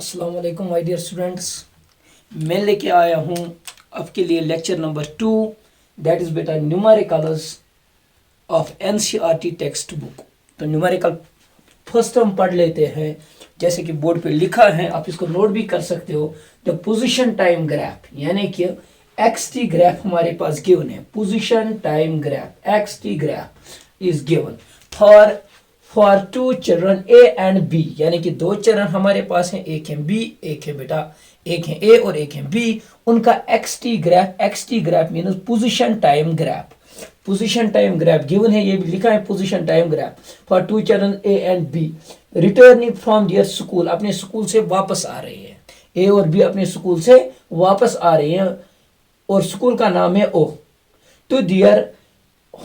अस्सलाम वालेकुम my dear students. मैं लेके आया हूँ आपके लिए लेक्चर नंबर 2, दैट इज़ बेटा numericals of NCERT text book. तो न्यूमेरिकल फर्स्ट हम पढ़ लेते हैं, जैसे कि बोर्ड पे लिखा है, आप इसको नोट भी कर सकते हो। द पोजीशन टाइम ग्राफ, यानी कि एक्स टी ग्राफ हमारे पास गिवन है। Position time graph x t graph is given for two children A and B, यानी कि दो चिल्ड्रन हमारे पास हैं, एक है बी, एक है बेटा, एक है ए और एक है बी। उनका x t graph means position time graph. Position time graph given है, ये भी लिखा है position time graph for two children A and B returning from their school, अपने स्कूल से वापस आ रहे हैं। ए और बी अपने स्कूल से वापस आ रहे हैं और स्कूल का नाम है O. To their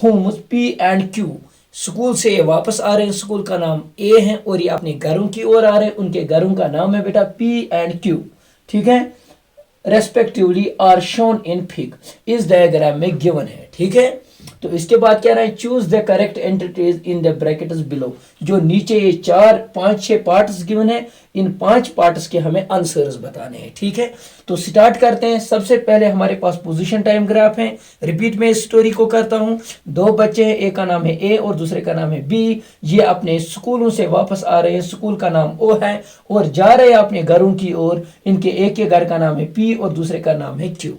homes P and Q, school से ये वापस आ रहे हैं, स्कूल का नाम ए है और ये अपने घरों की ओर आ रहे हैं, उनके घरों का नाम है बेटा पी एंड क्यू, ठीक है। Respectively are shown in fig, इस डायग्राम में गिवन है, ठीक है। तो इसके बाद क्या रहा है, choose the correct entities in the brackets below. जो नीचे ये 4, 5, 6 पार्ट्स गिवन है, इन 5 पार्ट्स के हमें आंसर्स बताने हैं, ठीक है। तो स्टार्ट करते हैं। सबसे पहले हमारे पास पोजीशन टाइम ग्राफ है। रिपीट में इस स्टोरी को करता हूं। 2 बच्चे हैं, एक का नाम है ए और दूसरे का नाम है बी। ये अपने स्कूलों से वापस आ रहे हैं, स्कूल का नाम ओ है और जा रहे हैं अपने घरों की ओर। इनके एक के घर का नाम है पी और दूसरे का नाम है क्यू।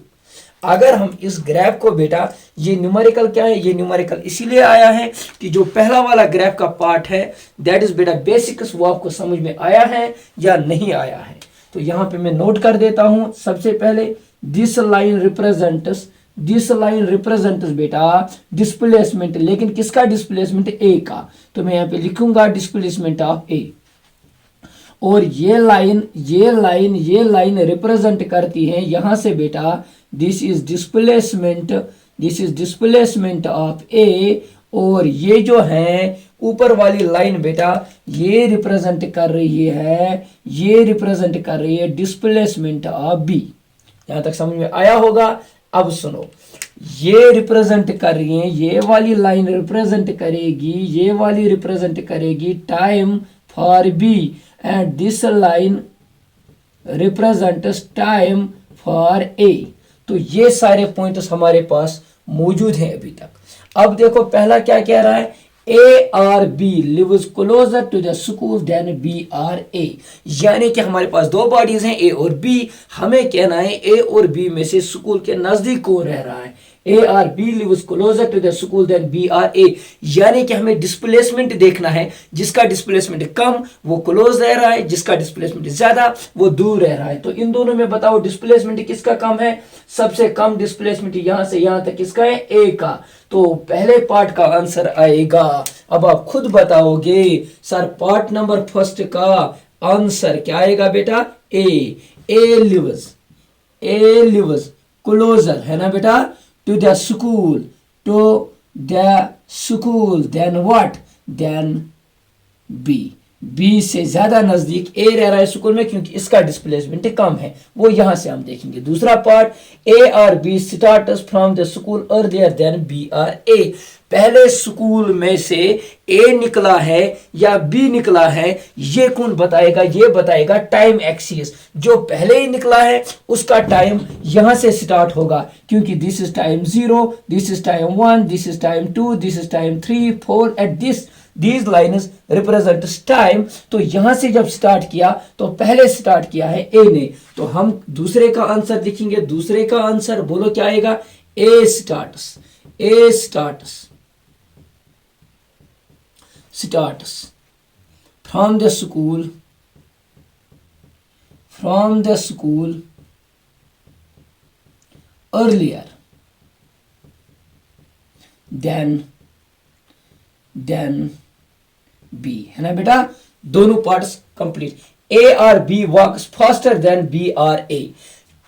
अगर हम इस ग्राफ को बेटा, ये न्यूमेरिकल क्या है, ये न्यूमेरिकल इसीलिए आया है कि जो पहला वाला ग्राफ का पार्ट है दैट इज बेटा बेसिक्स, वो आपको समझ में आया है या नहीं आया है। तो यहाँ पे मैं नोट कर देता हूँ। सबसे पहले दिस लाइन रिप्रेजेंट्स बेटा डिस्प्लेसमेंट, लेकिन किसका डिस्प्लेसमेंट, ए का। तो मैं यहाँ पे लिखूंगा डिस्प्लेसमेंट ऑफ ए। और ये लाइन रिप्रेजेंट करती है यहां से बेटा दिस इज डिस्प्लेसमेंट ऑफ ए। और ये जो है ऊपर वाली लाइन बेटा ये रिप्रेजेंट कर रही है डिस्प्लेसमेंट ऑफ बी। यहां तक समझ में आया होगा। अब सुनो, ये रिप्रेजेंट कर रही है, ये वाली लाइन रिप्रेजेंट करेगी time for B and this line represents time for A। तो ये सारे पॉइंट्स हमारे पास मौजूद हैं अभी तक। अब देखो पहला क्या कह रहा है, A और B lives closer to the school than B और A, यानी कि हमारे पास 2 बॉडीज हैं A और B। हमें कहना है A और B में से स्कूल के नजदीक कौन रह रहा है। A और B lives closer to the school than B और A, यानी कि हमें डिस्प्लेसमेंट देखना है। जिसका डिस्प्लेसमेंट कम वो क्लोज रह रहा है, जिसका डिस्प्लेसमेंट ज्यादा वो दूर रह रहा है। तो इन दोनों में बताओ डिस्प्लेसमेंट किसका कम है। सबसे कम डिस्प्लेसमेंट यहां से यहां तक किसका है, A का। तो पहले पार्ट का आंसर आएगा। अब आप खुद बताओगे सर पार्ट नंबर फर्स्ट का आंसर क्या आएगा बेटा, ए लिव्स क्लोजर है ना बेटा to the school then what, then B से ज्यादा नजदीक ए रह रहा है स्कूल में, क्योंकि इसका डिस्प्लेसमेंट कम है। वो यहां से हम देखेंगे। दूसरा पार्ट, ए और B starts from the school earlier than B और ए। पहले स्कूल में से ए निकला है या बी निकला है, ये कौन बताएगा, ये बताएगा टाइम एक्सिस। जो पहले ही निकला है उसका टाइम यहां से स्टार्ट होगा, क्योंकि this is time 0, this is time 1, this is time 2, this is time 3, 4 at these lines represent time। तो यहां से जब स्टार्ट किया तो पहले स्टार्ट किया है ए ने, तो हम दूसरे का आंसर लिखेंगे। दूसरे का आंसर बोलो क्या आएगा, A starts from the school earlier than B, है ना बेटा। दोनों पार्ट्स कंप्लीट। ए और B walks faster than B और ए।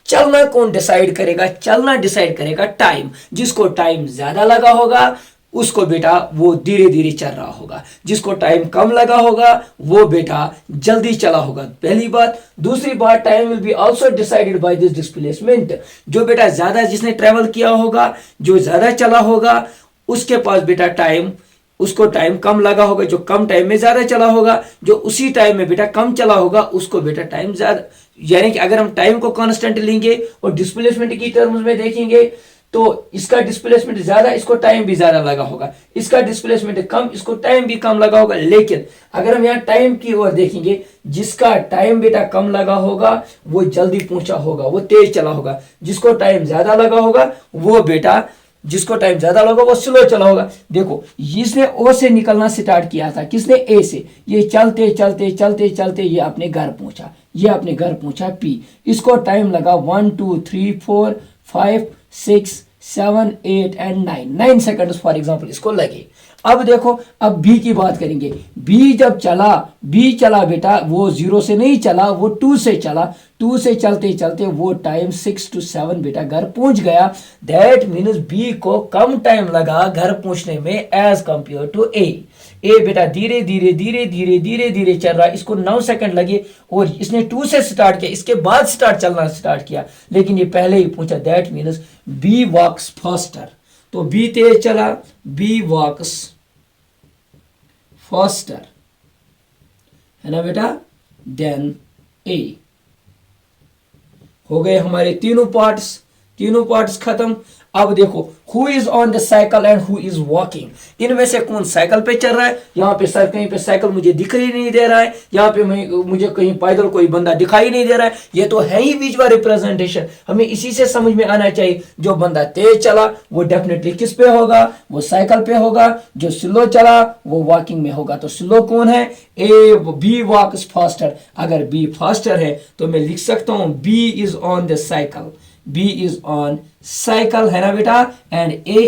चलना कौन डिसाइड करेगा, चलना डिसाइड करेगा टाइम। जिसको टाइम ज्यादा लगा होगा उसको बेटा वो धीरे धीरे चल रहा होगा, जिसको टाइम कम लगा होगा वो बेटा जल्दी चला होगा, पहली बात। दूसरी बात, time will be also decided by this displacement. जो बेटा ज्यादा जिसने ट्रेवल किया होगा, जो ज्यादा चला होगा, उसके पास बेटा टाइम उसको टाइम कम लगा होगा, जो कम टाइम में ज्यादा चला होगा, जो उसी टाइम में बेटा कम चला होगा उसको बेटा टाइम ज्यादा। यानी कि अगर हम टाइम को कांस्टेंट लेंगे और डिस्प्लेसमेंट की टर्म्स में देखेंगे तो इसका डिस्प्लेसमेंट ज्यादा, इसको टाइम भी ज्यादा लगा होगा, इसका डिस्प्लेसमेंट कम, इसको टाइम भी कम लगा होगा। लेकिन अगर हम यहाँ टाइम की ओर देखेंगे, जिसका टाइम बेटा कम लगा होगा वो जल्दी पहुंचा होगा, वो तेज चला होगा, जिसको टाइम ज्यादा लगा होगा वो बेटा, जिसको टाइम ज्यादा लगा वो स्लो चला होगा। देखो इसने ओ से निकलना स्टार्ट किया था, किसने, ए से, ये चलते चलते चलते चलते ये अपने घर पहुंचा, ये अपने घर पहुंचा पी, इसको टाइम लगा 1 2 3 4 5 6 7 8 एंड 9 सेकंड्स फॉर एग्जांपल इसको लगे। अब देखो, अब बी की बात करेंगे। बी जब चला, बी चला बेटा, वो 0 से नहीं चला, वो 2 से चला, 2 से चलते चलते वो टाइम 6 to 7 बेटा घर पहुंच गया। दैट मीन्स बी को कम टाइम लगा घर पहुंचने में एज कंपेयर टू ए। ए बेटा धीरे धीरे धीरे धीरे धीरे धीरे चल रहा है, इसको 9 सेकंड लगे और इसने 2 से स्टार्ट किया, इसके बाद चलना स्टार्ट किया, लेकिन ये पहले ही पहुंचा। That means B walks faster. तो बी तेज चला, बी वॉक्स फास्टर, है ना बेटा, देन ए। हो गए हमारे तीनों पार्ट्स खत्म। अब देखो, who is on the cycle and who is walking. इनमें से कौन साइकिल पे चल रहा है? यहाँ पे सर कहीं पे साइकिल मुझे दिख ही नहीं दे रहा है, यहाँ पे मुझे कहीं पैदल कोई बंदा दिखाई नहीं दे रहा है। ये तो है ही विजुअल रिप्रेजेंटेशन, हमें इसी से समझ में आना चाहिए। जो बंदा तेज चला वो डेफिनेटली किस पे होगा? वो साइकिल पे होगा। जो स्लो चला वो वॉकिंग में होगा। तो स्लो कौन है? A, B walks faster. अगर बी फास्टर है तो मैं लिख सकता हूं B is on the cycle, B is on cycle, है ना बेटा, एंड ए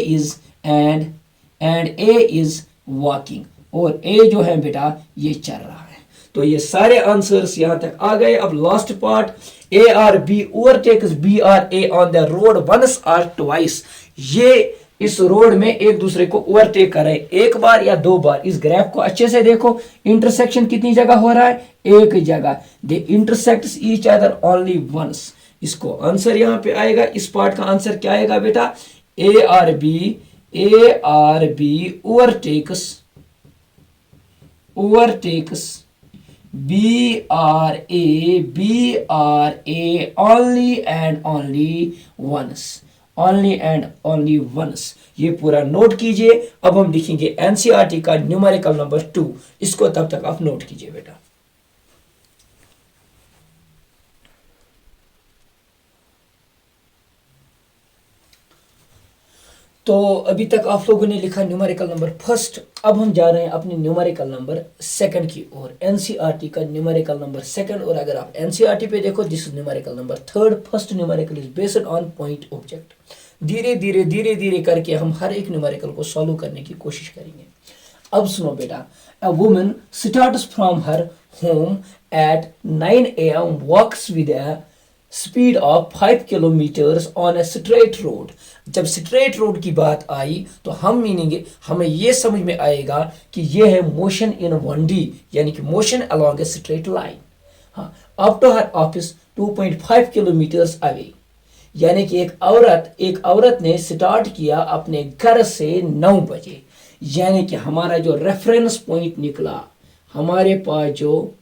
इज वॉकिंग, और ए जो है बेटा ये चल रहा है। तो ये सारे आंसर्स यहां तक आ गए। अब last part, A or B overtakes B or A on the road once or twice. ये इस रोड में एक दूसरे को ओवरटेक कर रहे हैं, एक बार या दो बार। इस ग्राफ को अच्छे से देखो, इंटरसेक्शन कितनी जगह हो रहा है? एक जगह। They intersects each other only once. इसको आंसर यहां पे आएगा, इस पार्ट का आंसर क्या आएगा बेटा? A or B overtakes B or A only and only once. ये पूरा नोट कीजिए। अब हम लिखेंगे एनसीईआरटी का न्यूमेरिकल नंबर 2। इसको तब तक आप नोट कीजिए बेटा। तो अभी तक आप लोगों ने लिखा न्यूमेरिकल नंबर फर्स्ट। अब हम जा रहे हैं अपने न्यूमेरिकल नंबर सेकंड की ओर, एनसीईआरटी का न्यूमेरिकल नंबर सेकंड। और अगर आप एनसीईआरटी पे देखो, this is numerical number third. First numerical is based on point object. धीरे धीरे करके हम हर एक न्यूमेरिकल को सॉल्व करने की कोशिश करेंगे। अब सुनो बेटा, a woman starts from her home at 9 AM, walks with a speed of 5 kilometres on a straight road. जब स्ट्रेट रोड की बात आई तो हमें ये समझ में आएगा कि ये है मोशन इन 1D, यानी कि motion along a straight line. हाँ, up to her office 2.5 kilometres away, यानी कि एक औरत ने स्टार्ट किया अपने घर से 9 बजे। यानी कि हमारा जो रेफरेंस पॉइंट निकला, हमारे पास जो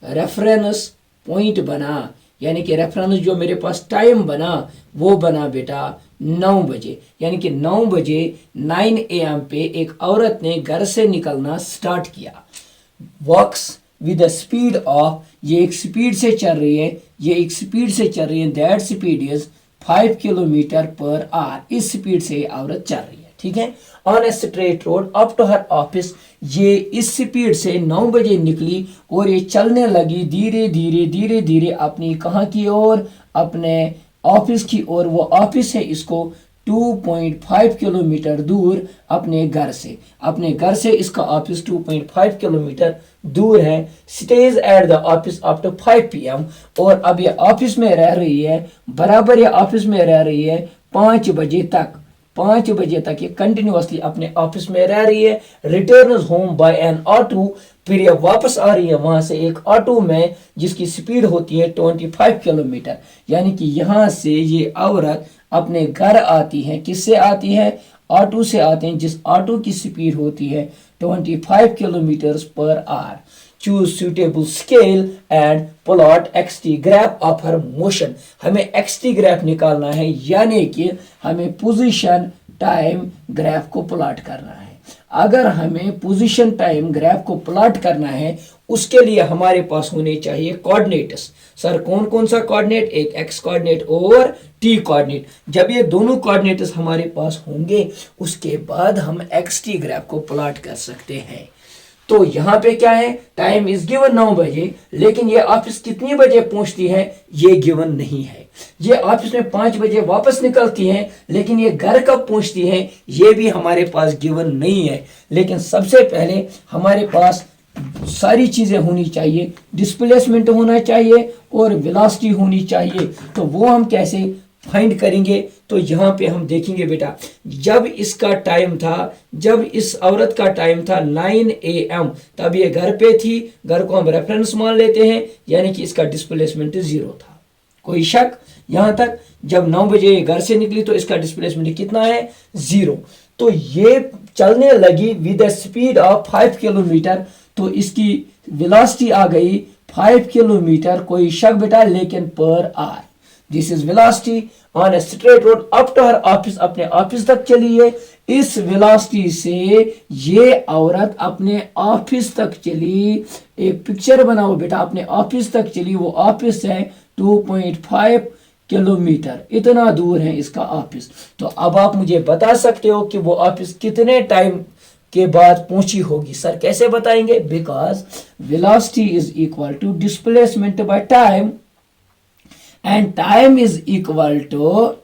रेफरेंस पॉइंट बना, यानी कि रेफरेंस जो मेरे पास टाइम बना वो बना बेटा 9 बजे। यानी कि 9 बजे 9 AM पे एक औरत ने घर से निकलना स्टार्ट किया। Walks with the speed of, ये एक स्पीड से चल रही है, that speed is 5 kilometre per hour. इस स्पीड से औरत चल रही है, ठीक है। On a straight road up to her office, ये इस स्पीड से 9 बजे निकली और ये चलने लगी धीरे धीरे अपनी कहाँ की ओर? अपने ऑफिस की ओर। वो ऑफिस है इसको 2.5 किलोमीटर दूर अपने घर से इसका ऑफिस 2.5 किलोमीटर दूर है। Stage at the office after 5 PM, और अब ये ऑफिस में रह रही है, बराबर ये ऑफिस में रह रही है 5 बजे तक। 5 बजे तक ये कंटिन्यूअसली अपने ऑफिस में रह रही है। Returns home by an auto, फिर ये वापस आ रही है वहां से एक ऑटो में जिसकी स्पीड होती है 25 किलोमीटर। यानी कि यहां से ये औरत अपने घर आती है, किससे आती है? ऑटो से आते हैं, जिस ऑटो की स्पीड होती है 25 kilometre per hour. Choose suitable scale and plot x t graph of her motion. हमें एक्सटी ग्राफ निकालना है, यानी कि हमें पोजीशन टाइम ग्राफ को प्लॉट करना है। अगर हमें पोजीशन टाइम ग्राफ को प्लॉट करना है, उसके लिए हमारे पास होने चाहिए कोऑर्डिनेट्स। सर कौन कौन सा कोऑर्डिनेट? एक एक्स कोऑर्डिनेट और टी कोऑर्डिनेट। जब ये दोनों कोऑर्डिनेट्स हमारे पास होंगे, उसके बाद हम एक्स टी ग्राफ को प्लॉट कर सकते हैं। तो यहाँ पे क्या है, टाइम इज गिवन 9 बजे, लेकिन ये ऑफिस कितनी बजे पहुंचती है ये गिवन नहीं है। ये ऑफिस में 5 बजे वापस निकलती है, लेकिन ये घर कब पहुंचती है ये भी हमारे पास गिवन नहीं है। लेकिन सबसे पहले हमारे पास सारी चीजें होनी चाहिए, डिस्प्लेसमेंट होना चाहिए और वेलोसिटी होनी चाहिए। तो वो हम कैसे फाइंड करेंगे? तो यहाँ पे हम देखेंगे बेटा, जब इसका टाइम था, जब इस औरत का टाइम था 9 AM, तब ये घर पे थी। घर को हम रेफरेंस मान लेते हैं, यानी कि इसका डिस्प्लेसमेंट 0 था। कोई शक यहाँ तक? जब 9 बजे घर से निकली तो इसका डिस्प्लेसमेंट कितना है? 0। तो ये चलने लगी विद स्पीड ऑफ 5 किलोमीटर, तो इसकी वेलोसिटी आ गई 5 किलोमीटर। कोई शक बेटा? लेकिन per hour. This is velocity on a straight road up to her office. अपने ऑफिस तक चली है। इस वेलोसिटी से ये औरत अपने ऑफिस तक चली। एक पिक्चर बनाओ बेटा, अपने ऑफिस तक चली। वो ऑफिस है 2.5 किलोमीटर, इतना दूर है इसका ऑफिस। तो अब आप मुझे बता सकते हो कि वो ऑफिस कितने टाइम के बाद पहुंची होगी? सर कैसे बताएंगे? Because velocity is equal to displacement by time, and time is equal to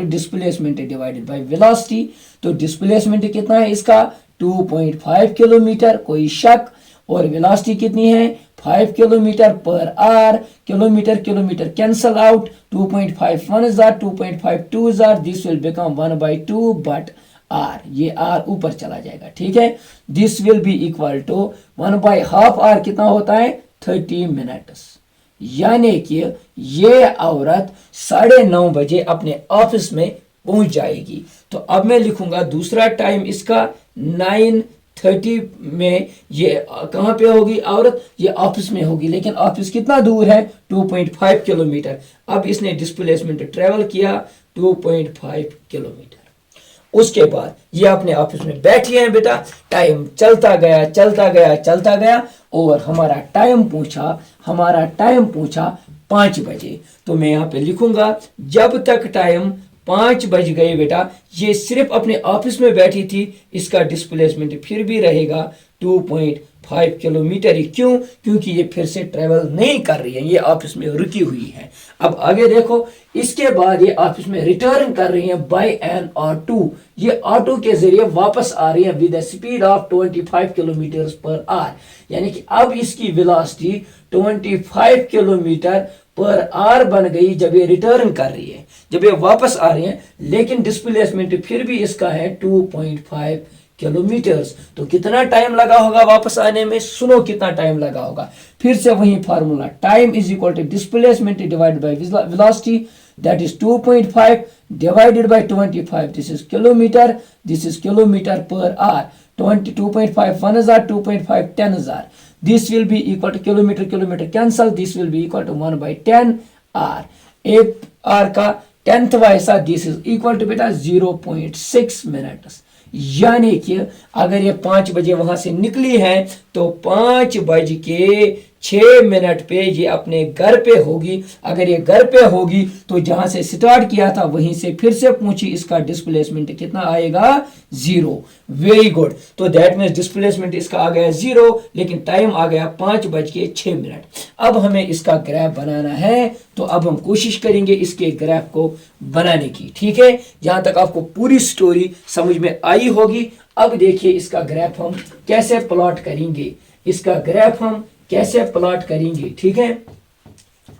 displacement divided by velocity। तो displacement कितना है इसका? 2.5 किलोमीटर। कोई शक? और velocity कितनी है? 5 kilometre per our. Kilometre cancel out. 2.5 1 is 2.5 2 is this will become 1/2 but r, ये r ऊपर चला जाएगा। ठीक है, this will be equal to 1/2 r कितना होता है? 30 मिनट्स। यानी कि ये औरत 9:30 बजे अपने ऑफिस में पहुंच जाएगी। तो अब मैं लिखूंगा दूसरा टाइम इसका 9:30 में। ये कहां पे होगी औरत? ये ऑफिस में होगी, लेकिन ऑफिस कितना दूर है? 2.5 किलोमीटर। अब इसने डिस्प्लेसमेंट ट्रेवल किया 2.5 किलोमीटर। उसके बाद ये अपने ऑफिस में बैठी है बेटा। टाइम चलता गया और हमारा टाइम पूछा 5 बजे। तो मैं यहाँ पे लिखूंगा, जब तक टाइम 5 बज गए बेटा, ये सिर्फ अपने ऑफिस में बैठी थी, इसका डिस्प्लेसमेंट फिर भी रहेगा 2.5 किलोमीटर ही। क्यों? क्योंकि ये फिर से ट्रेवल नहीं कर रही है, ये ऑफिस में रुकी हुई है। अब आगे देखो, इसके बाद ये ऑफिस में रिटर्न कर रही है बाय एन ऑटो। ये ऑटो के जरिए वापस आ रही है with speed of 25 kilometre per our. यानी कि अब इसकी वेलोसिटी 25 किलोमीटर पर आवर बन गई जब ये रिटर्न कर रही है, जब ये वापस आ रही है। लेकिन डिस्प्लेसमेंट फिर भी इसका है 2.5 किलोमीटर्स। तो कितना टाइम लगा होगा वापस आने में? सुनो कितना टाइम लगा होगा। फिर से वही formula, time is equal to displacement divided by velocity, that is 2.5 divided by 25। This is kilometre per hour. 2.5 1 is 2.5 10 is this will be equal to kilometre cancel, this will be equal to 1/10 hour. एक hour का 10th हिस्सा, this is equal to बेटा 0.6 minutes. यानी कि अगर ये 5 बजे वहां से निकली है तो 5:06 पे ये अपने घर पे होगी। अगर ये घर पे होगी तो जहां से स्टार्ट किया था वहीं से फिर से पहुंची, इसका डिस्प्लेसमेंट कितना आएगा? 0। Very good. तो दैट मीन्स डिस्प्लेसमेंट इसका आ गया 0, लेकिन टाइम आ गया 5:06। अब हमें इसका ग्राफ बनाना है, तो अब हम कोशिश करेंगे इसके ग्राफ को बनाने की। ठीक है, जहां तक आपको पूरी स्टोरी समझ में आई होगी। अब देखिए इसका ग्राफ हम कैसे प्लॉट करेंगे, ठीक है।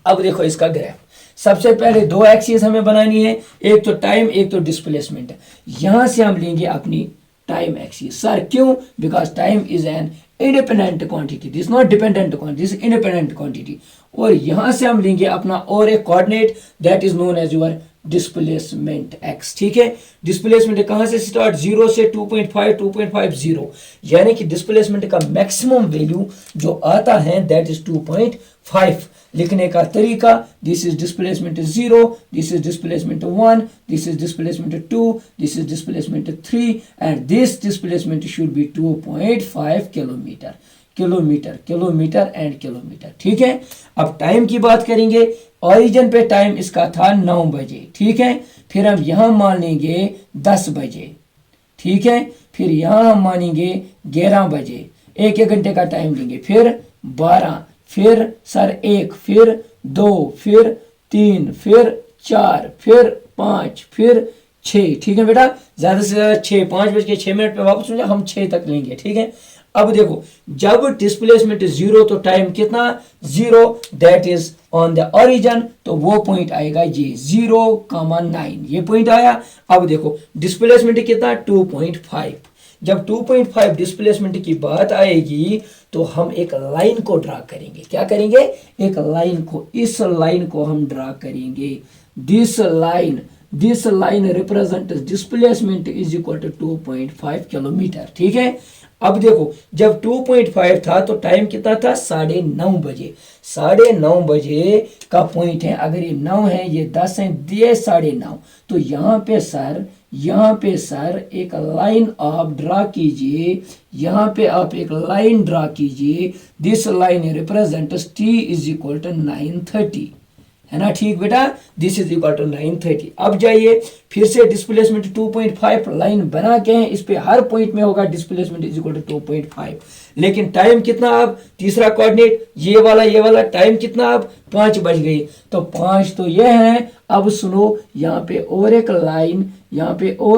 अब देखो इसका ग्राफ, सबसे पहले 2 एक्सिस हमें बनानी है, एक तो टाइम, एक तो डिस्प्लेसमेंट। यहां से हम लेंगे अपनी टाइम एक्सिस। सर क्यों? Because time is an independent quantity, this not dependent quantity, this independent quantity. और यहां से हम लेंगे अपना और एक coordinate, that is known as your displacement x, ठीक है। डिस्प्लेसमेंट कहां से स्टार्ट, 0 से 2.5, 2.50, यानी कि डिस्प्लेसमेंट का मैक्सिमम वैल्यू जो आता है दैट इज 2.5। लिखने का तरीका, this is displacement 0, this is displacement 1, this is displacement 2, this is displacement 3 and this displacement should be 2.5 kilometre, kilometre, kilometre and kilometre, ठीक है। अब टाइम की बात करेंगे, ओरिजिन पे टाइम इसका था 9 बजे, ठीक है। फिर हम यहां मान लेंगे 10 बजे, ठीक है। फिर यहां हम मानेंगे 11 बजे, एक एक घंटे का टाइम लेंगे। फिर 12, फिर सर 1, फिर 2, फिर 3, फिर 4, फिर 5, फिर 6, ठीक है बेटा। ज्यादा से ज्यादा 6, 5:06 पे वापस हम 6 तक लेंगे, ठीक है। अब देखो, जब डिस्प्लेसमेंट 0 तो टाइम कितना 0, that is on the origin, तो वो पॉइंट आएगा ये 0,9, ये पॉइंट आया। अब देखो डिस्प्लेसमेंट कितना 2.5, जब 2.5 डिस्प्लेसमेंट की बात आएगी तो हम एक लाइन को ड्रा करेंगे। क्या करेंगे, एक लाइन को, इस लाइन को हम ड्रा करेंगे। This line represent displacement is equal to 2.5 kilometre, ठीक है। अब देखो, जब 2.5 था तो टाइम कितना था 9:30 बजे, 9:30 बजे का पॉइंट है। अगर ये 9 है, ये 10 है, ये 9:30, तो यहाँ पे सर एक लाइन आप ड्रा कीजिए, यहाँ पे आप एक लाइन ड्रा कीजिए। This line represents t is equal to 9:30, है ना, ठीक बेटा। This is equal to 9:30। अब जाइए फिर से डिस्प्लेसमेंट 2.5 लाइन बना के हैं, इस पे हर पॉइंट में होगा डिस्प्लेसमेंट इज इक्वल टू 2.5, लेकिन टाइम कितना, अब तीसरा कोऑर्डिनेट ये वाला टाइम कितना, अब 5 बज गई, तो 5 तो ये है। अब सुनो, यहाँ पे और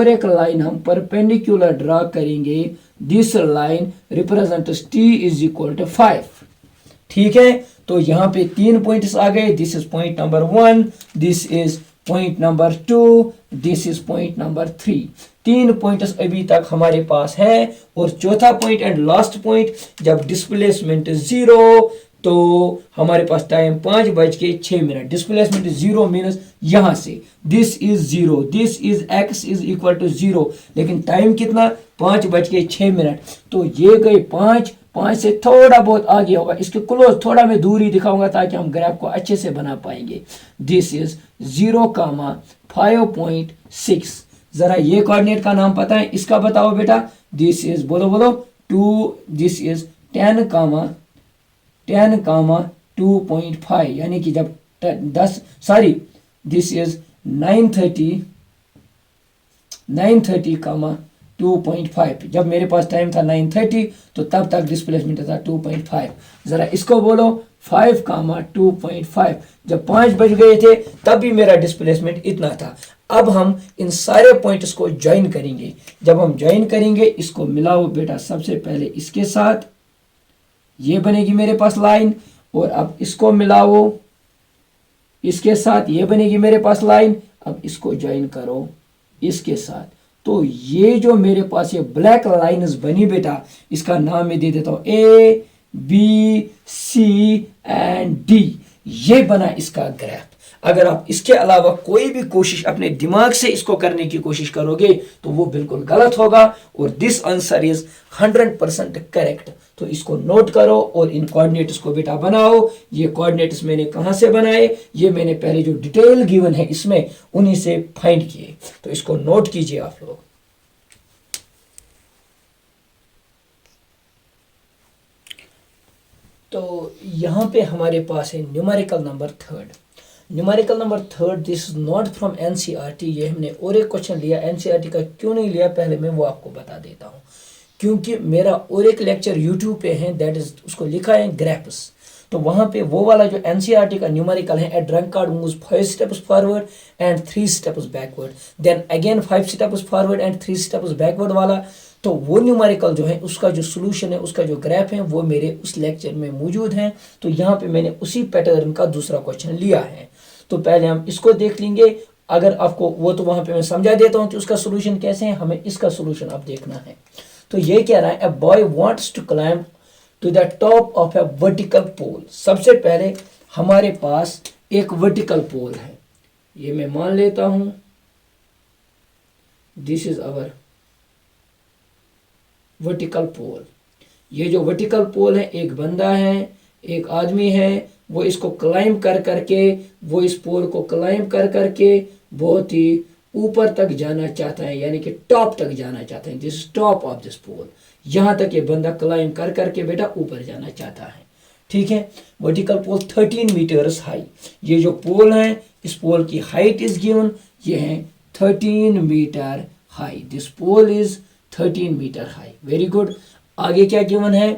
एक लाइन हम परपेंडिकुलर ड्रा करेंगे। This line represents t is equal to 5, ठीक है। तो यहाँ पे 3 पॉइंट्स आ गए। This is point number 1, this is point number 2, this is point number 3। 3 points अभी तक हमारे पास है। और चौथा पॉइंट एंड लास्ट पॉइंट, जब डिस्प्लेसमेंट 0 तो हमारे पास टाइम 5:06। डिस्प्लेसमेंट 0 मीन्स यहां से this is 0, this is x is equal to 0, लेकिन टाइम कितना 5:06। तो ये गए 5 से थोड़ा बहुत आगे होगा, इसके क्लोज थोड़ा मैं दूरी दिखाऊंगा ताकि हम ग्राफ को अच्छे से बना पाएंगे। This is 0,5.6। जरा ये कोऑर्डिनेट का नाम पता है, इसका बताओ बेटा। दिस इज बोलो 2, दिस इज 10,2.5, यानी कि जब 10 दिस इज 9:30, 2.5। जब मेरे पास टाइम था 9:30 तो तब तक डिस्प्लेसमेंट था 2.5। जरा इसको बोलो 5,2.5। जब 5 बज गए थे तब भी मेरा डिस्प्लेसमेंट इतना था। अब हम इन सारे पॉइंट्स को ज्वाइन करेंगे। जब हम ज्वाइन करेंगे, इसको मिलाओ बेटा सबसे पहले इसके साथ, ये बनेगी मेरे पास लाइन। और अब इसको मिलाओ इसके साथ, ये बनेगी मेरे पास लाइन। अब इसको ज्वाइन करो इसके साथ, तो ये जो मेरे पास ये ब्लैक लाइन्स बनी बेटा, इसका नाम मैं दे देता हूं ABC एंड D। ये बना इसका ग्राफ। अगर आप इसके अलावा कोई भी कोशिश अपने दिमाग से इसको करने की कोशिश करोगे तो वो बिल्कुल गलत होगा। और दिस आंसर इज 100% करेक्ट। तो इसको नोट करो और इन कोऑर्डिनेट्स को बेटा बनाओ। ये कोऑर्डिनेट्स मैंने कहां से बनाए, ये मैंने पहले जो डिटेल गिवन है इसमें उन्हीं से फाइंड किए। तो इसको नोट कीजिए आप लोग। तो यहां पे हमारे पास है numerical number 3। Numerical number 3, this is not from NCERT. ये हमने और एक क्वेश्चन लिया, एनसीईआरटी का क्यों नहीं लिया पहले मैं वो आपको बता देता हूँ। क्योंकि मेरा और एक लेक्चर यूट्यूब पे है, दैट इज उसको लिखा है ग्राफ्स। तो वहां पे वो वाला जो एनसीईआरटी का न्यूमेरिकल है, a drunkard moves 5 steps forward and 3 steps backward, then again 5 steps forward and 3 steps backward वाला, तो वो न्यूमेरिकल जो है उसका जो सोल्यूशन है, उसका जो ग्राफ है वो मेरे उस लेक्चर में मौजूद है। तो यहाँ पे मैंने उसी पैटर्न का दूसरा क्वेश्चन लिया है। तो पहले हम इसको देख लेंगे। अगर आपको वो तो वहां पे मैं समझा देता हूँ कि उसका सोल्यूशन कैसे है, हमें इसका सोल्यूशन अब देखना है। तो ये कह रहा है, a boy wants to climb to the top of a vertical pole. सबसे पहले हमारे पास एक वर्टिकल पोल है, ये मैं मान लेता हूं this is our vertical pole. ये जो वर्टिकल पोल है, एक बंदा है, एक आदमी है, वो इसको क्लाइंब कर करके, वो इस पोल को क्लाइंब कर करके बहुत ही ऊपर तक जाना चाहता है, यानी कि टॉप तक जाना चाहता है। दिस टॉप ऑफ दिस पोल, यहां तक ये बंदा क्लाइंब कर करके बेटा ऊपर जाना चाहता है। ठीक है, वर्टिकल पोल 13 मीटर्स हाई। ये जो पोल है, इस पोल की हाइट इज गिवन, ये है 13 metre high. This pole is 13 metre high. Very good. आगे क्या गिवन है,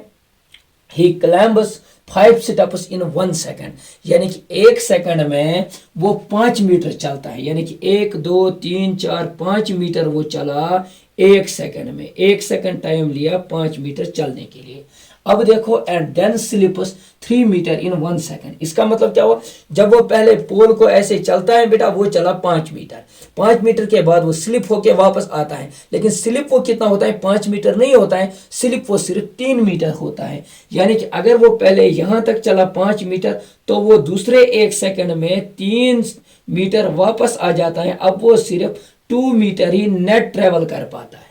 ही क्लाइंब्स 5 सिटअप्स इन 1 सेकंड, यानी कि 1 सेकंड में वो 5 मीटर चलता है, यानी कि 1 2 3 4 5 मीटर वो चला 1 सेकंड में। 1 सेकंड टाइम लिया 5 मीटर चलने के लिए। अब देखो, and then slips 3 metre in 1 second. इसका मतलब क्या हुआ, जब वो पहले पोल को ऐसे चलता है बेटा, वो चला 5 मीटर। 5 मीटर के बाद वो स्लिप होके वापस आता है, लेकिन स्लिप वो कितना होता है, 5 मीटर नहीं होता है, स्लिप वो सिर्फ 3 मीटर होता है। यानी कि अगर वो पहले यहां तक चला 5 मीटर, तो वो दूसरे 1 सेकंड में 3 मीटर वापस आ जाता है। अब वो सिर्फ 2 मीटर ही नेट ट्रेवल कर पाता है।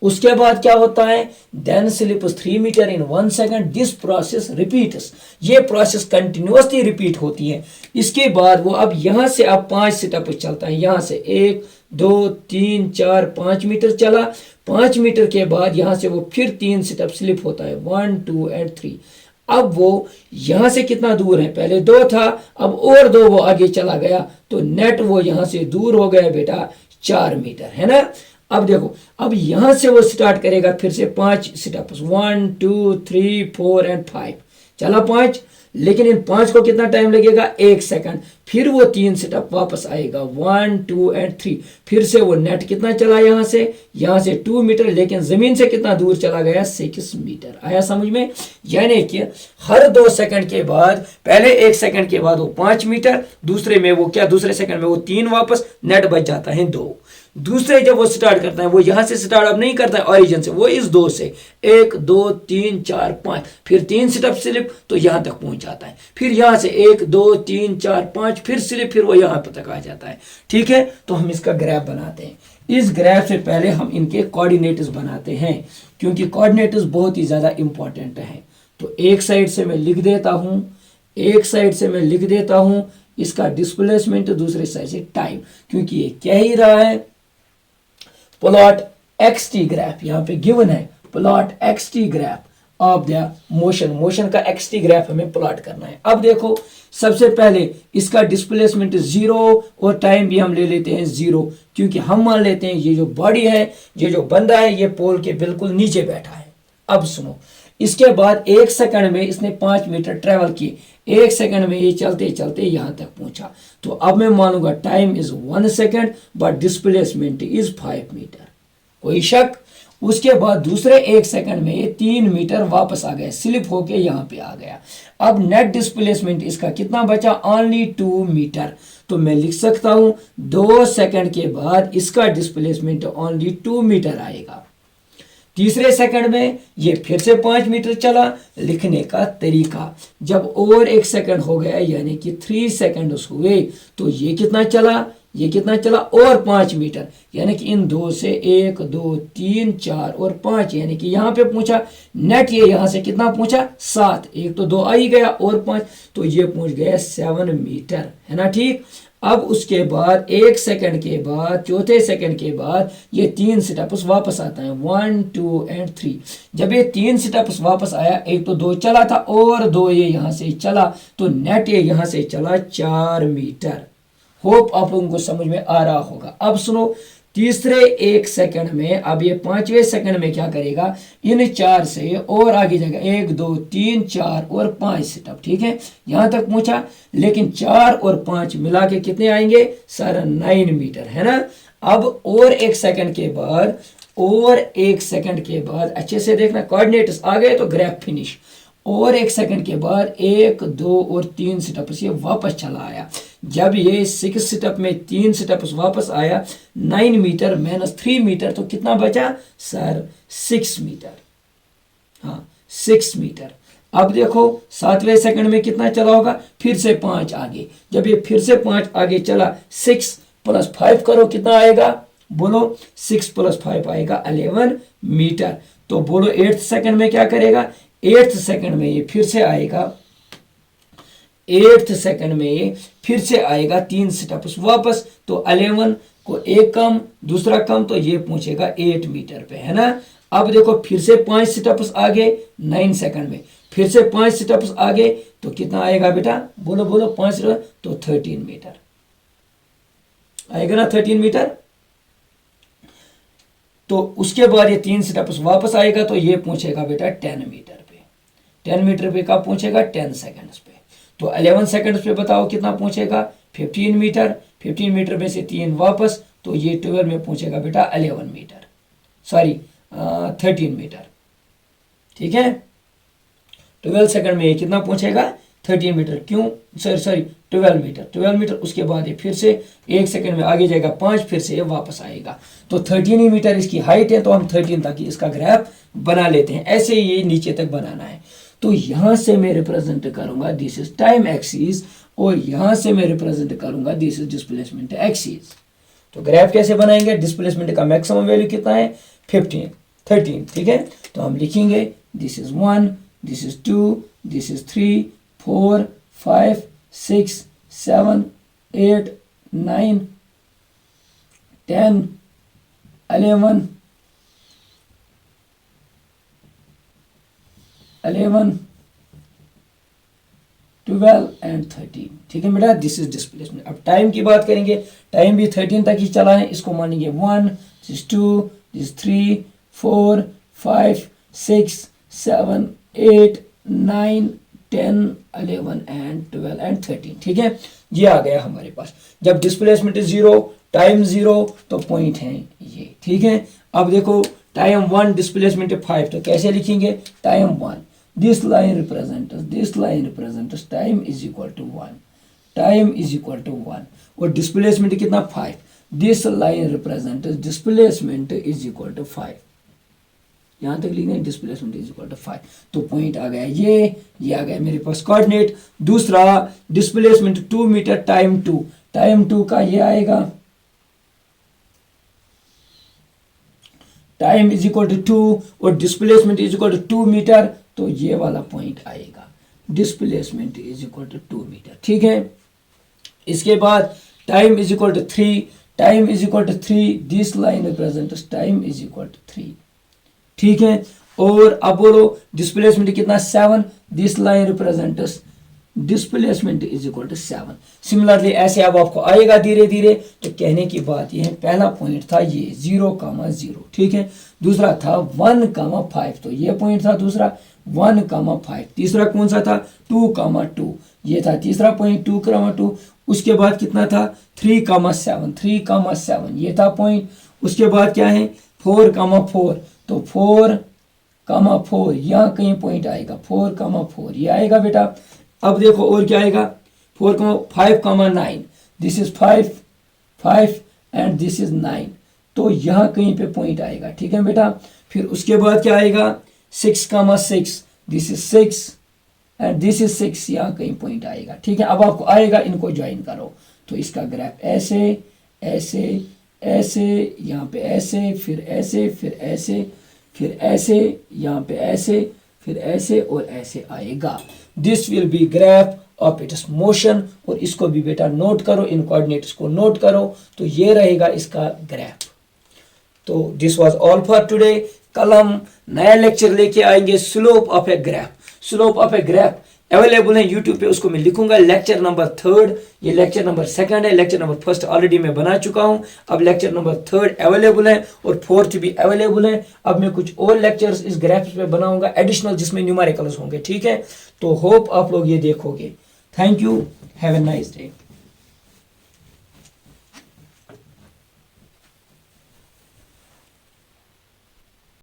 उसके बाद क्या होता है, then slips 3 metre in 1 second. This process repeats, ये प्रोसेस कंटिन्यूअसली रिपीट होती है। इसके बाद वो अब यहां से अब 5 सिटअप चलता है। यहां से 1 2 3 4 5 मीटर चला। 5 मीटर के बाद यहां से वो फिर 3 सिटअप स्लिप होता है, 1 2 एंड 3। अब वो यहां से कितना दूर है, पहले 2 था, अब और 2 वो आगे चला गया, तो नेट वो यहां से दूर हो गया बेटा 4 मीटर, है ना। अब देखो, अब यहां से वो स्टार्ट करेगा फिर से 5 सिटअप्स, 1 2 3 4 एंड 5 चला 5, लेकिन इन 5 को कितना टाइम लगेगा, 1 सेकंड। फिर वो 3 सेटअप वापस आएगा, 1 2 एंड 3। फिर से वो नेट कितना चला, यहां से 2 मीटर, लेकिन जमीन से कितना दूर चला गया, 6 मीटर। आया समझ में। यानी कि हर 2 सेकंड के बाद, पहले 1 सेकंड के बाद वो 5 मीटर, दूसरे में वो क्या, दूसरे सेकंड में वो 3 वापस, नेट बच जाता है 2। दूसरे जब वो स्टार्ट करता है, वो यहां से स्टार्ट अप नहीं करता है ओरिजिन से, वो इस 2 से 1 2 3 4 5, फिर 3 स्टेप स्लिप तो यहां तक पहुंच जाता है। फिर यहां से 1 2 3 4 5 फिर स्लिप, फिर वो यहां तक आ जाता है। ठीक है, तो हम इसका ग्राफ बनाते हैं। इस ग्राफ से पहले हम इनके कोऑर्डिनेट्स बनाते हैं, क्योंकि कोऑर्डिनेट्स बहुत ही ज्यादा इंपॉर्टेंट है। तो एक साइड से मैं लिख देता हूं, एक साइड से मैं लिख देता हूं इसका डिस्प्लेसमेंट, दूसरे साइड से टाइम, क्योंकि ये कह ही रहा है प्लॉट xt ग्राफ, यहां पे गिवन है plot xt graph of the motion. Motion का xt ग्राफ हमें प्लॉट करना है। अब देखो, सबसे पहले इसका डिस्प्लेसमेंट 0 और टाइम भी हम ले लेते हैं 0, क्योंकि हम मान लेते हैं ये जो बॉडी है, ये जो बंदा है, ये पोल के बिल्कुल नीचे बैठा है। अब सुनो, इसके बाद 1 सेकंड में इसने 5 मीटर ट्रेवल किए, 1 सेकंड में ये चलते चलते यहां तक पहुंचा। तो अब मैं मानूंगा time is 1 second but displacement is 5 metre. कोई शक। उसके बाद दूसरे 1 सेकंड में ये 3 मीटर वापस आ गया, स्लिप होके यहां पे आ गया। अब नेट डिस्प्लेसमेंट इसका कितना बचा, ओनली 2 मीटर। तो मैं लिख सकता हूं 2 सेकंड के बाद इसका डिस्प्लेसमेंट ओनली 2 मीटर आएगा। तीसरे सेकंड में ये फिर से 5 मीटर चला। लिखने का तरीका, जब और 1 सेकंड हो गया, यानी कि 3 सेकंड हुए, तो ये कितना चला, ये कितना चला, और 5 मीटर, यानी कि इन 2 से 1 2 3 4 और 5, यानी कि यहां पे पूछा नेट, ये यहां से कितना पूछा, 7, 1 तो 2 आ ही गया और 5, तो ये पहुंच गया 7 मीटर, है ना। ठीक। अब उसके बाद 1 सेकंड के बाद, चौथे सेकंड के बाद ये 3 स्टेप्स वापस आता है, 1 2 एंड 3। जब ये 3 स्टेप्स वापस आया, 1 तो 2 चला था और 2 ये यहां से चला, तो नेट ये यहां से चला 4 मीटर। होप आप लोगों को समझ में आ रहा होगा। अब सुनो, तीसरे 1 सेकंड में, अब ये 5वें सेकंड में क्या करेगा, इन 4 से और आगे जाएगा, 1 2 3 4 और 5 स्टेप। ठीक है, यहां तक पहुंचा, लेकिन 4 और 5 मिला के कितने आएंगे, सर 9 मीटर, है ना। अब और 1 सेकंड के बाद, और 1 सेकंड के बाद अच्छे से देखना, कोऑर्डिनेट्स आ गए तो ग्राफ फिनिश। और 1 सेकंड के बाद 1 2 और 3 स्टेप से वापस चला आया। जब ये 6 स्टेप में 3 स्टेप वापस आया, 9 मीटर माइनस 3 मीटर, तो कितना बचा सर, 6 मीटर। हाँ, 6 मीटर। अब देखो 7वें सेकंड में कितना चला होगा, फिर से 5 आगे। जब ये फिर से 5 आगे चला, 6 + 5 करो, कितना आएगा बोलो, 6 + 5 आएगा 11 मीटर। तो बोलो 8th सेकंड में क्या करेगा, 8th सेकंड में ये फिर से आएगा, 8th सेकंड में ये फिर से आएगा 3 स्टेप्स वापस। तो 11 को एक कम, दूसरा कम, तो ये पहुंचेगा 8 मीटर पे, है ना। अब देखो फिर से 5 स्टेप्स आगे 9 सेकंड में, फिर से 5 स्टेप्स आगे, तो कितना आएगा बेटा, बोलो बोलो 5 स्टेप, तो 13 मीटर आएगा ना, 13 मीटर। तो उसके बाद ये 3 स्टेप्स वापस आएगा, तो ये पहुंचेगा बेटा 10 मीटर पे। 10 मीटर पे कब पहुंचेगा, 10 सेकंड्स पे। तो 11 सेकंड्स पे बताओ कितना पहुंचेगा, 15 मीटर। 15 मीटर में से 3 वापस, तो ये 12 में पहुंचेगा बेटा 11 मीटर, सॉरी 13 मीटर, ठीक है। 12 सेकंड में ये कितना पहुंचेगा, 13 मीटर, क्यों, सॉरी 12 मीटर, 12 मीटर। उसके बाद ये फिर से 1 सेकंड में आगे जाएगा 5, फिर से ये वापस आएगा। तो 13 ही मीटर इसकी हाइट है, तो हम 13 तक इसका ग्राफ बना लेते हैं। ऐसे ये नीचे तक बनाना है। तो यहां से मैं रिप्रेजेंट करूंगा दिस इज टाइम एक्सिस, और यहां से मैं रिप्रेजेंट करूंगा दिस इज डिस्प्लेसमेंट एक्सिस। तो ग्राफ कैसे बनाएंगे, डिस्प्लेसमेंट का मैक्सिमम वैल्यू कितना है, 13, ठीक है। तो हम लिखेंगे this is 1, this is 2, this is 3, 4, 5, 6, 7, 8, 9, 10, 11, 12 and 13, ठीक है बेटा। This is displacement. अब टाइम की बात करेंगे, टाइम भी 13 तक ही चला है, इसको मानेंगे 1, दिस 2, दिस 3, 4, 5, 6, 7, 8, 9, 10, 11 एंड 12 एंड 13, ठीक है। ये आ गया हमारे पास। जब डिस्प्लेसमेंट 0, टाइम 0, तो पॉइंट है ये, ठीक है। अब देखो टाइम 1, डिस्प्लेसमेंट 5, तो कैसे लिखेंगे, time 1, this line represents time is equal to 1, time is equal to 1, और डिस्प्लेसमेंट कितना 5, this line represents displacement is equal to 5, यहां तक लिखना है डिस्प्लेसमेंट इज इक्वल टू 5। तो पॉइंट आ गया ये आ गया मेरे पास कोऑर्डिनेट। दूसरा डिस्प्लेसमेंट 2 मीटर, टाइम 2, टाइम 2 का ये आएगा, टाइम इज इक्वल टू 2 और displacement is equal to 2 metre, तो ये वाला पॉइंट आएगा, displacement is equal to 2 metre, ठीक है। इसके बाद time is equal to 3, time is equal to 3, this line represents time is equal to 3, ठीक है। और अब बोलो डिस्प्लेसमेंट कितना 7, this line represents displacement is equal to 7। Similarly ऐसे अब आपको आएगा धीरे धीरे। तो कहने की बात यह है, पहला पॉइंट था ये 0,0, ठीक है। दूसरा था 1,5, तो ये पॉइंट था दूसरा 1,5। तीसरा कौन सा था 2,2, ये था तीसरा पॉइंट 2,2। उसके बाद कितना था 3,7, ये था पॉइंट। उसके बाद क्या है 4,4, तो 4,4 यहाँ कहीं पॉइंट आएगा, 4,4 ये आएगा बेटा। अब देखो और क्या आएगा 5,9, this is 5 and this is 9, तो यहाँ कहीं पे पॉइंट आएगा, ठीक है बेटा। फिर उसके बाद क्या आएगा 6,6, this is 6 and this is 6, यहाँ कहीं पॉइंट आएगा, ठीक है। अब आपको आएगा, इनको ज्वाइन करो, तो इसका ग्राफ ऐसे ऐसे ऐसे, यहाँ पे ऐसे, फिर ऐसे, फिर ऐसे, फिर ऐसे, यहाँ पे ऐसे, फिर ऐसे और ऐसे आएगा। This will B graph of its motion. और इसको भी बेटा नोट करो, इन कोऑर्डिनेट्स को नोट करो, तो ये रहेगा इसका ग्राफ। तो this was all for today. कल हम नया लेक्चर लेके आएंगे slope of a graph. Slope of a graph available है यूट्यूब पे, उसको मैं लिखूंगा लेक्चर नंबर 3, ये लेक्चर नंबर 2 है। लेक्चर नंबर 1 ऑलरेडी मैं बना चुका हूं, अब लेक्चर नंबर 3 अवेलेबल है और 4th भी अवेलेबल है। अब मैं कुछ और लेक्चर्स इस ग्राफ्स पे बनाऊंगा एडिशनल, जिसमें न्यूमेरिकल्स होंगे, ठीक है। तो होप आप लोग ये देखोगे। Thank you, have a nice day.